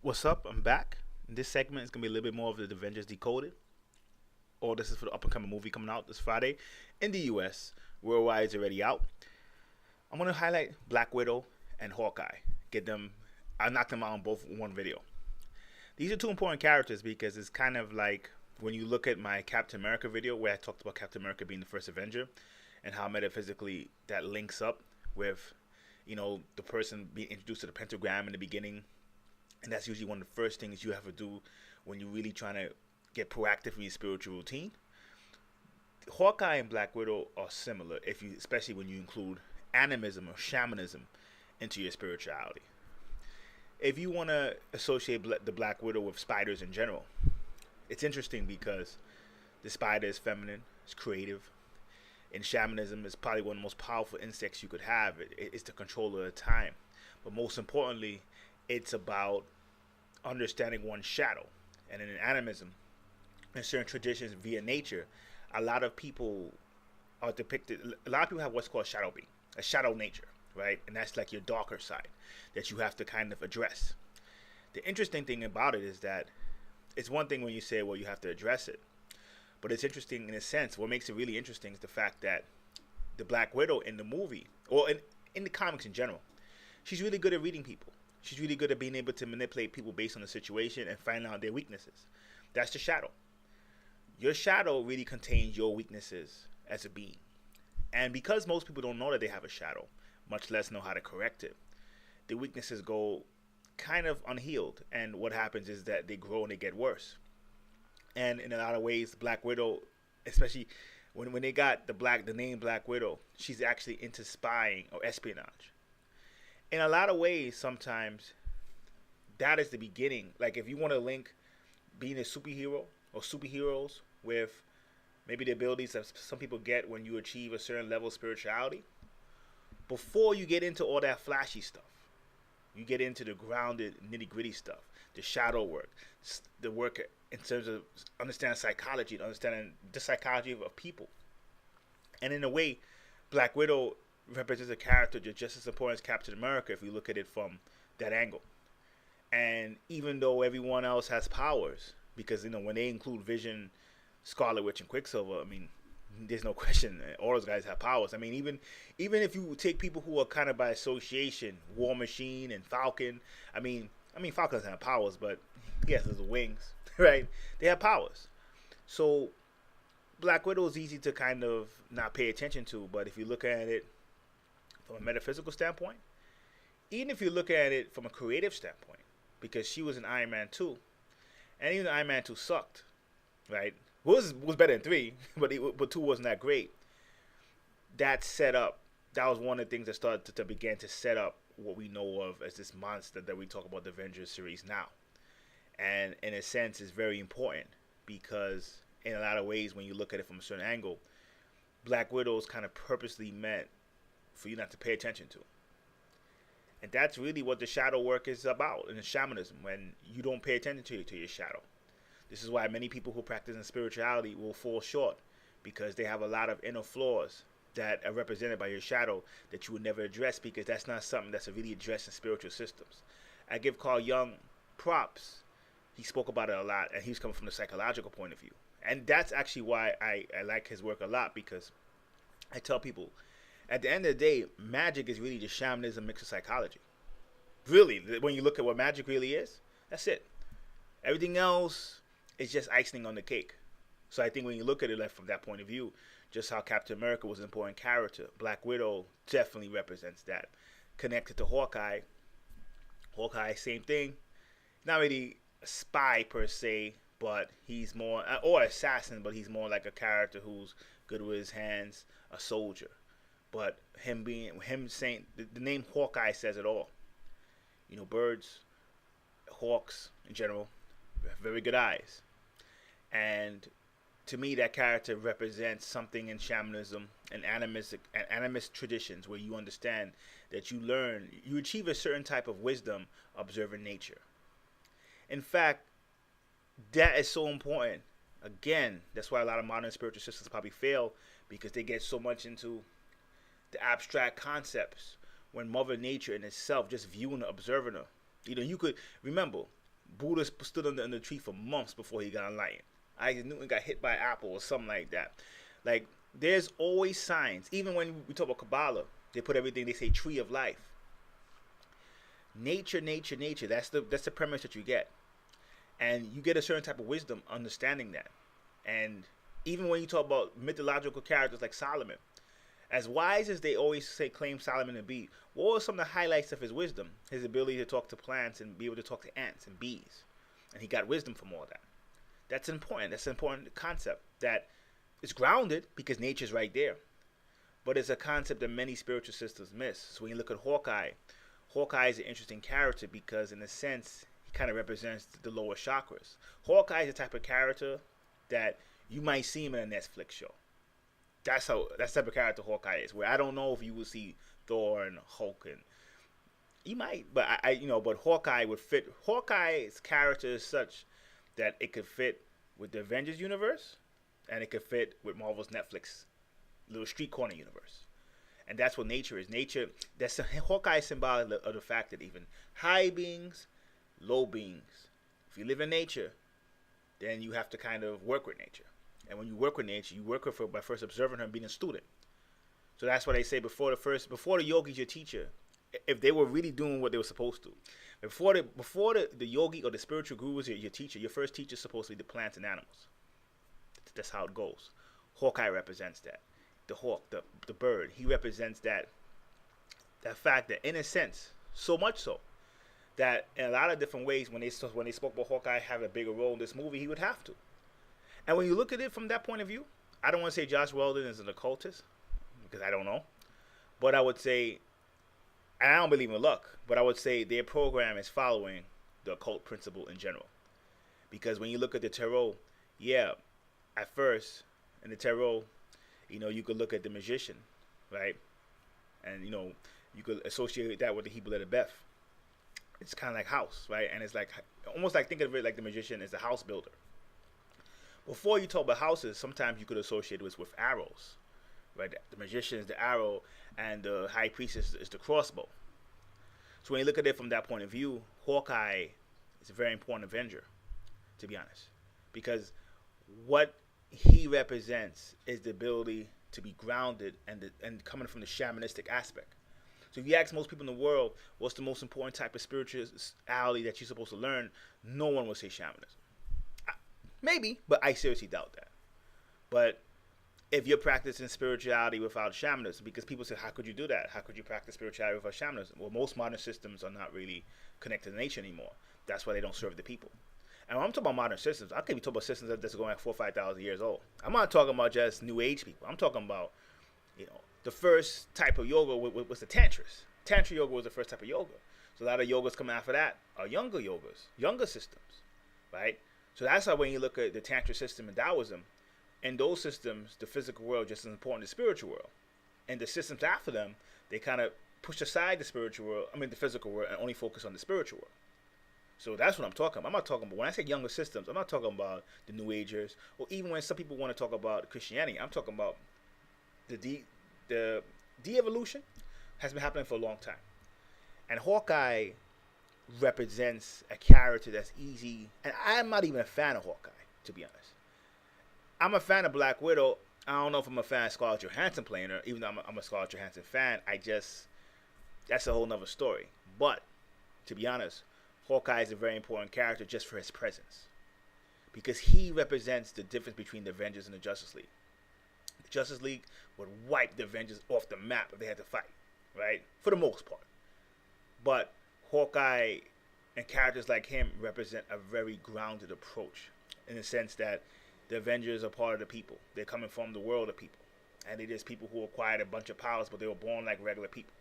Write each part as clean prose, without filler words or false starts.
What's up? I'm back. This segment is gonna be a little bit more of the Avengers Decoded. Or this is for the up and coming movie coming out this Friday in the US. Worldwide it's already out. I'm gonna highlight Black Widow and Hawkeye. Get them I knocked them out on both in one video. These are two important characters because it's kind of like when you look at my Captain America video where I talked about Captain America being the first Avenger and how metaphysically that links up with, the person being introduced to the pentagram in the beginning, and that's usually one of the first things you have to do when you're really trying to get proactive in your spiritual routine. Hawkeye and Black Widow are similar, especially when you include animism or shamanism into your spirituality. If you want to associate the Black Widow with spiders in general, it's interesting because the spider is feminine, it's creative. In shamanism, it's probably one of the most powerful insects you could have. It's the controller of time. But most importantly, it's about understanding one's shadow. And in animism, in certain traditions via nature, a lot of people are depicted. A lot of people have what's called shadow being, a shadow nature, right? And that's like your darker side that you have to kind of address. The interesting thing about it is that it's one thing when you say, well, you have to address it. But it's interesting in a sense. What makes it really interesting is the fact that the Black Widow in the movie, or in the comics in general, she's really good at reading people. She's really good at being able to manipulate people based on the situation and find out their weaknesses. That's the shadow. Your shadow really contains your weaknesses as a being. And because most people don't know that they have a shadow, much less know how to correct it, the weaknesses go kind of unhealed. And what happens is that they grow and they get worse. And in a lot of ways, Black Widow, especially when they got the name Black Widow, she's actually into spying or espionage. In a lot of ways, sometimes that is the beginning. Like if you want to link being a superhero or superheroes with maybe the abilities that some people get when you achieve a certain level of spirituality, before you get into all that flashy stuff, you get into the grounded, nitty gritty stuff, the shadow work, the work in terms of understanding psychology, understanding the psychology of people. And in a way, Black Widow represents a character just as important as Captain America if we look at it from that angle. And even though everyone else has powers, because when they include Vision, Scarlet Witch, and Quicksilver, I mean, there's no question all those guys have powers. I mean, even if you take people who are kind of by association, War Machine and Falcon, I mean Falcon doesn't have powers, but he has little wings, right? They have powers. So Black Widow is easy to kind of not pay attention to, but if you look at it from a metaphysical standpoint, even if you look at it from a creative standpoint, because she was in Iron Man 2, and even Iron Man 2 sucked, right? Was better than 3, but 2 wasn't that great. That set up, that was one of the things that started to begin to set up what we know of as this monster that we talk about the Avengers series now. And in a sense, it's very important because in a lot of ways, when you look at it from a certain angle, Black Widow is kind of purposely meant for you not to pay attention to. And that's really what the shadow work is about in the shamanism, when you don't pay attention to your shadow. This is why many people who practice in spirituality will fall short, because they have a lot of inner flaws that are represented by your shadow that you would never address, because that's not something that's really addressed in spiritual systems. I give Carl Jung props. He spoke about it a lot, and he was coming from the psychological point of view. And that's actually why I like his work a lot, because I tell people, at the end of the day, magic is really just shamanism mixed with psychology. Really, when you look at what magic really is, that's it. Everything else is just icing on the cake. So I think when you look at it like from that point of view, just how Captain America was an important character, Black Widow definitely represents that. Connected to Hawkeye, same thing. Not really a spy per se, but he's more, or assassin, but he's more like a character who's good with his hands, a soldier. But him saying the name Hawkeye says it all. Birds, hawks in general, have very good eyes. And to me, that character represents something in shamanism and animist traditions where you understand that you achieve a certain type of wisdom observing nature. In fact, that is so important. Again, that's why a lot of modern spiritual systems probably fail, because they get so much into the abstract concepts when Mother Nature in itself, just viewing her, observing her. You could remember, Buddha stood under the tree for months before he got enlightened. Isaac Newton got hit by an apple or something like that. Like, there's always signs. Even when we talk about Kabbalah, they put everything, they say tree of life. Nature, nature, nature. That's the premise that you get. And you get a certain type of wisdom understanding that. And even when you talk about mythological characters like Solomon, as wise as they always say claim Solomon to be, what were some of the highlights of his wisdom? His ability to talk to plants and be able to talk to ants and bees. And he got wisdom from all that. That's important. That's an important concept that is grounded because nature's right there. But it's a concept that many spiritual systems miss. So when you look at Hawkeye, Hawkeye is an interesting character because in a sense, he kind of represents the lower chakras. Hawkeye is the type of character that you might see him in a Netflix show. That's the type of character Hawkeye is. Where I don't know if you will see Thor and Hulk, and you might, but but Hawkeye would fit. Hawkeye's character is such that it could fit with the Avengers universe, and it could fit with Marvel's Netflix little street corner universe. And that's what nature is. Nature. Hawkeye is symbolic of the fact that even high beings, low beings. If you live in nature, then you have to kind of work with nature. And when you work with nature, you work with her by first observing her and being a student. So that's why they say before the yogi's your teacher, if they were really doing what they were supposed to. Before the yogi or the spiritual guru is your teacher, your first teacher is supposed to be the plants and animals. That's how it goes. Hawkeye represents that. The hawk, the bird, he represents that fact that in a sense, so much so, that in a lot of different ways when they spoke about Hawkeye having a bigger role in this movie, he would have to. And when you look at it from that point of view, I don't want to say Josh Weldon is an occultist, because I don't know. But I would say, and I don't believe in luck, but I would say their program is following the occult principle in general. Because when you look at the tarot, at first, in the tarot, you could look at the magician, right? And, you could associate that with the Hebrew letter Beth. It's kind of like house, right? And it's like, almost like think of it like the magician is a house builder. Before you talk about houses, sometimes you could associate it with arrows, right? The magician is the arrow, and the high priestess is the crossbow. So when you look at it from that point of view, Hawkeye is a very important Avenger, to be honest, because what he represents is the ability to be grounded and coming from the shamanistic aspect. So if you ask most people in the world, what's the most important type of spirituality that you're supposed to learn, no one will say shamanism. Maybe, but I seriously doubt that. But if you're practicing spirituality without shamanism, because people say, how could you do that? How could you practice spirituality without shamanism? Well, most modern systems are not really connected to nature anymore. That's why they don't serve the people. And when I'm talking about modern systems, I could be talking about systems that's going like 4,000 or 5,000 years old. I'm not talking about just New Age people. I'm talking about, the first type of yoga was the Tantras. Tantra yoga was the first type of yoga. So a lot of yogas coming after that are younger yogas, younger systems, right? So that's why when you look at the Tantra system in Taoism, in those systems, the physical world just as important as the spiritual world. And the systems after them, they kind of push aside the physical world, and only focus on the spiritual world. So that's what I'm talking about. I'm not talking about, when I say younger systems, I'm not talking about the New Agers, or even when some people want to talk about Christianity, I'm talking about the de-evolution has been happening for a long time. And Hawkeye represents a character that's easy, and I'm not even a fan of Hawkeye, to be honest. I'm a fan of Black Widow. I don't know if I'm a fan of Scarlett Johansson playing her, even though I'm a Scarlett Johansson fan. That's a whole nother story. But, to be honest, Hawkeye is a very important character just for his presence. Because he represents the difference between the Avengers and the Justice League. The Justice League would wipe the Avengers off the map if they had to fight, right? For the most part. But Hawkeye and characters like him represent a very grounded approach, in the sense that the Avengers are part of the people. They're coming from the world of people. And they're just people who acquired a bunch of powers, but they were born like regular people.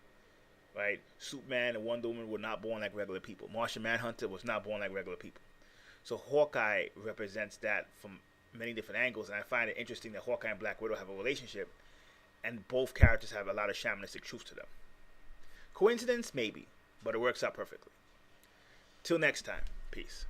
Right? Superman and Wonder Woman were not born like regular people. Martian Manhunter was not born like regular people. So Hawkeye represents that from many different angles. And I find it interesting that Hawkeye and Black Widow have a relationship, and both characters have a lot of shamanistic truth to them. Coincidence? Maybe. But it works out perfectly. Till next time. Peace.